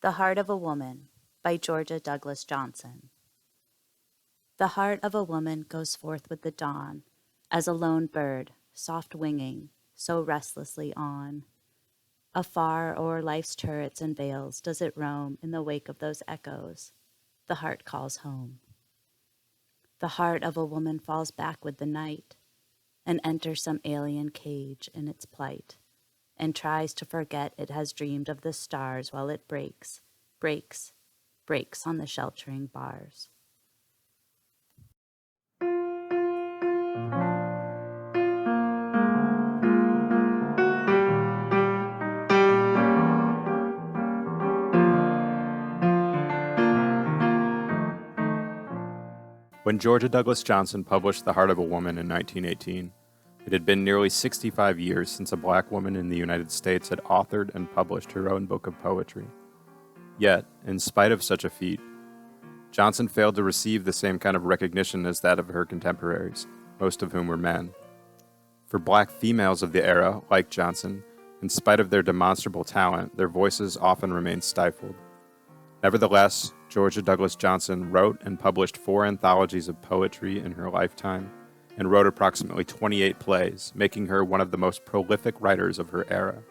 The Heart of a Woman by Georgia Douglas Johnson. The heart of a woman goes forth with the dawn, as a lone bird, soft winging, so restlessly on. Afar o'er life's turrets and vales does it roam in the wake of those echoes. The heart calls home. The heart of a woman falls back with the night and enters some alien cage in its plight, and tries to forget it has dreamed of the stars while it breaks on the sheltering bars. When Georgia Douglas Johnson published The Heart of a Woman in 1918, it had been nearly 65 years since a black woman in the United States had authored and published her own book of poetry. Yet, in spite of such a feat, Johnson failed to receive the same kind of recognition as that of her contemporaries, most of whom were men. For black females of the era, like Johnson, in spite of their demonstrable talent, their voices often remained stifled. Nevertheless, Georgia Douglas Johnson wrote and published 4 anthologies of poetry in her lifetime, and wrote approximately 28 plays, making her one of the most prolific writers of her era.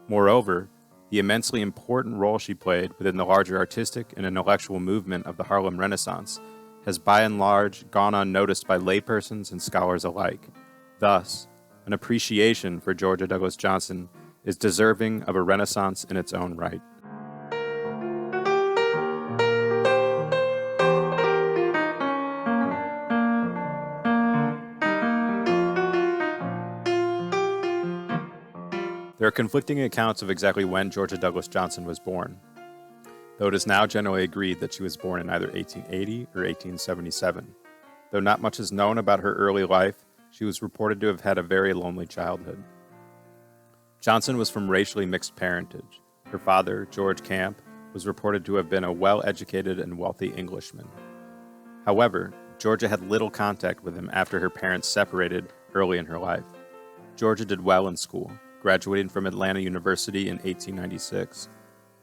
Moreover, the immensely important role she played within the larger artistic and intellectual movement of the Harlem Renaissance has by and large gone unnoticed by laypersons and scholars alike. Thus, an appreciation for Georgia Douglas Johnson is deserving of a renaissance in its own right. There are conflicting accounts of exactly when Georgia Douglas Johnson was born, though it is now generally agreed that she was born in either 1880 or 1877. Though not much is known about her early life, she was reported to have had a very lonely childhood. Johnson was from racially mixed parentage. Her father, George Camp, was reported to have been a well-educated and wealthy Englishman. However, Georgia had little contact with him after her parents separated early in her life. Georgia did well in school, graduating from Atlanta University in 1896.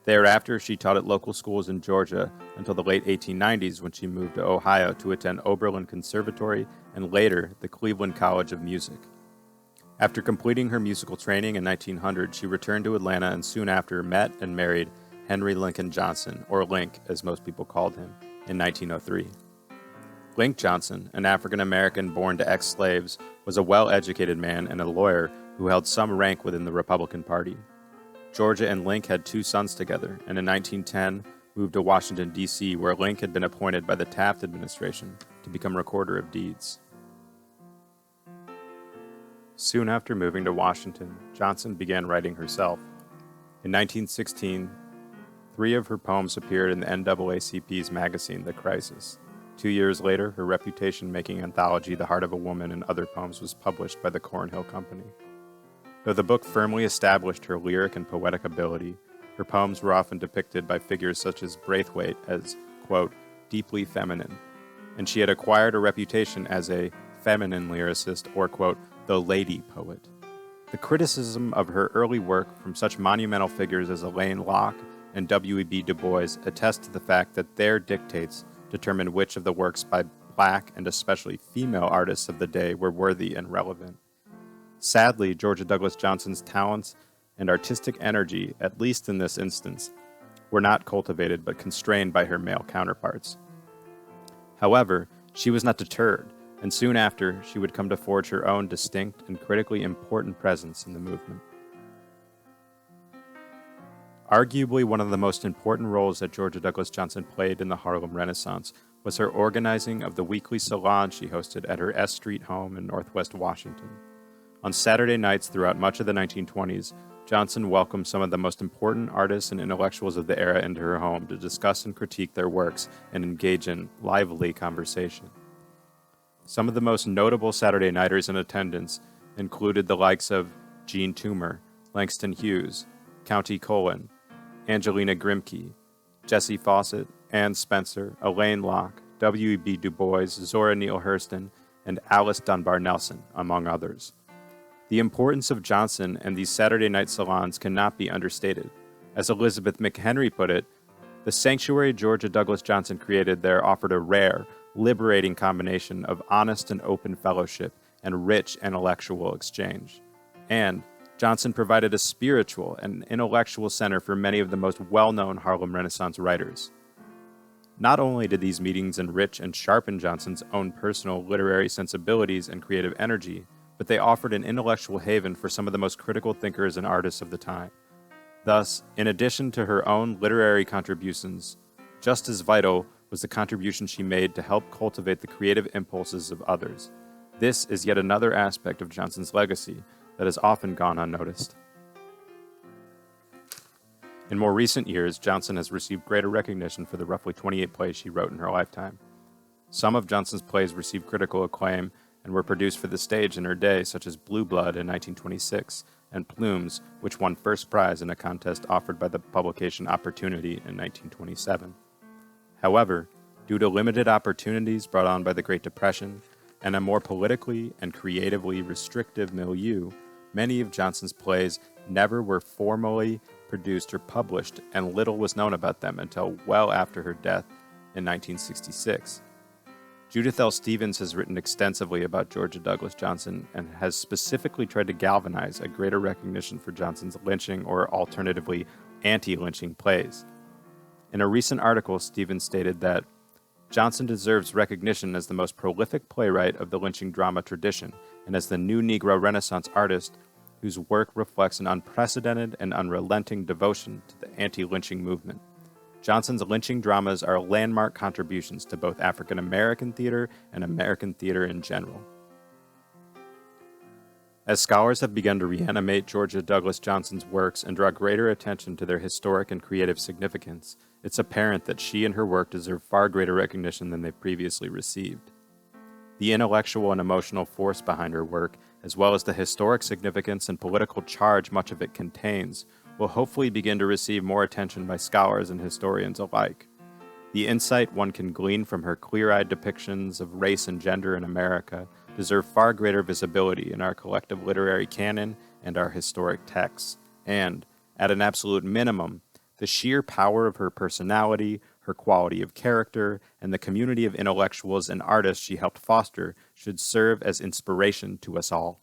Thereafter, she taught at local schools in Georgia until the late 1890s when she moved to Ohio to attend Oberlin Conservatory and later the Cleveland College of Music. After completing her musical training in 1900, she returned to Atlanta and soon after met and married Henry Lincoln Johnson, or Link as most people called him, in 1903. Link Johnson, an African-American born to ex-slaves, was a well-educated man and a lawyer who held some rank within the Republican Party. Georgia and Link had 2 sons together, and in 1910 moved to Washington, D.C., where Link had been appointed by the Taft administration to become Recorder of Deeds. Soon after moving to Washington, Johnson began writing herself. In 1916, 3 of her poems appeared in the NAACP's magazine, The Crisis. 2 years later, her reputation-making anthology, The Heart of a Woman and Other Poems, was published by the Cornhill Company. Though the book firmly established her lyric and poetic ability, her poems were often depicted by figures such as Braithwaite as, quote, deeply feminine, and she had acquired a reputation as a feminine lyricist or, quote, the lady poet. The criticism of her early work from such monumental figures as Alain Locke and W.E.B. Du Bois attest to the fact that their dictates determined which of the works by black and especially female artists of the day were worthy and relevant. Sadly, Georgia Douglas Johnson's talents and artistic energy, at least in this instance, were not cultivated but constrained by her male counterparts. However, she was not deterred, and soon after, she would come to forge her own distinct and critically important presence in the movement. Arguably one of the most important roles that Georgia Douglas Johnson played in the Harlem Renaissance was her organizing of the weekly salon she hosted at her S Street home in Northwest Washington. On Saturday nights throughout much of the 1920s, Johnson welcomed some of the most important artists and intellectuals of the era into her home to discuss and critique their works and engage in lively conversation. Some of the most notable Saturday nighters in attendance included the likes of Jean Toomer, Langston Hughes, Countee Cullen, Angelina Grimke, Jessie Fawcett, Ann Spencer, Alain Locke, W.E.B. Du Bois, Zora Neale Hurston, and Alice Dunbar Nelson, among others. The importance of Johnson and these Saturday night salons cannot be understated. As Elizabeth McHenry put it, The sanctuary Georgia Douglas Johnson created there offered a rare, liberating combination of honest and open fellowship and rich intellectual exchange. And Johnson provided a spiritual and intellectual center for many of the most well-known Harlem Renaissance writers. Not only did these meetings enrich and sharpen Johnson's own personal literary sensibilities and creative energy, but they offered an intellectual haven for some of the most critical thinkers and artists of the time. Thus, in addition to her own literary contributions, just as vital was the contribution she made to help cultivate the creative impulses of others. This is yet another aspect of Johnson's legacy that has often gone unnoticed. In more recent years, Johnson has received greater recognition for the roughly 28 plays she wrote in her lifetime. Some of Johnson's plays received critical acclaim and were produced for the stage in her day, such as Blue Blood in 1926 and Plumes, which won first prize in a contest offered by the publication Opportunity in 1927. However, due to limited opportunities brought on by the Great Depression and a more politically and creatively restrictive milieu, many of Johnson's plays never were formally produced or published, and little was known about them until well after her death in 1966. Judith L. Stevens has written extensively about Georgia Douglas Johnson and has specifically tried to galvanize a greater recognition for Johnson's lynching or alternatively anti-lynching plays. In a recent article, Stevens stated that Johnson deserves recognition as the most prolific playwright of the lynching drama tradition and as the new Negro Renaissance artist whose work reflects an unprecedented and unrelenting devotion to the anti-lynching movement. Johnson's lynching dramas are landmark contributions to both African American theater and American theater in general. As scholars have begun to reanimate Georgia Douglas Johnson's works and draw greater attention to their historic and creative significance, it's apparent that she and her work deserve far greater recognition than they've previously received. The intellectual and emotional force behind her work, as well as the historic significance and political charge much of it contains, will hopefully begin to receive more attention by scholars and historians alike. The insight one can glean from her clear-eyed depictions of race and gender in America deserve far greater visibility in our collective literary canon and our historic texts, and, at an absolute minimum, the sheer power of her personality, her quality of character, and the community of intellectuals and artists she helped foster should serve as inspiration to us all.